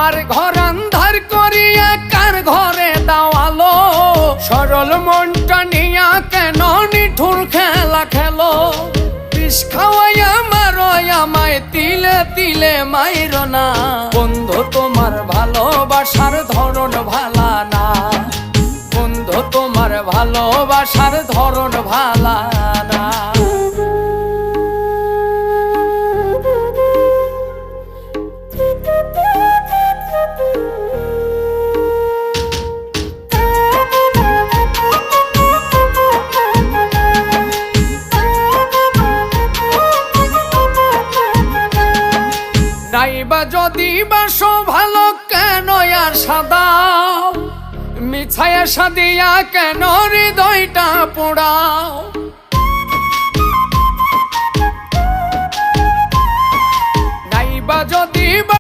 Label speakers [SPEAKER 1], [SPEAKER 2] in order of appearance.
[SPEAKER 1] আমার ঘর আন্ধার করিয়া কার ঘরে দাওয়ালো সরল মনটা নিয়া কেন নিঠুর খেলা খেলো বিষ খাওয়াইয়া মারো আমায় তিলে তিলে মাইরো না বন্ধু তোমার ভালোবাসার ধরন ভালা না বন্ধু তোমার ভালোবাসার ধরন ভালা না নাইবা যদি বাসো ভালো কেন আর সাদা মিছায়া সাদিয়া কেন হৃদয়টা পোড়াও নাইবা যদি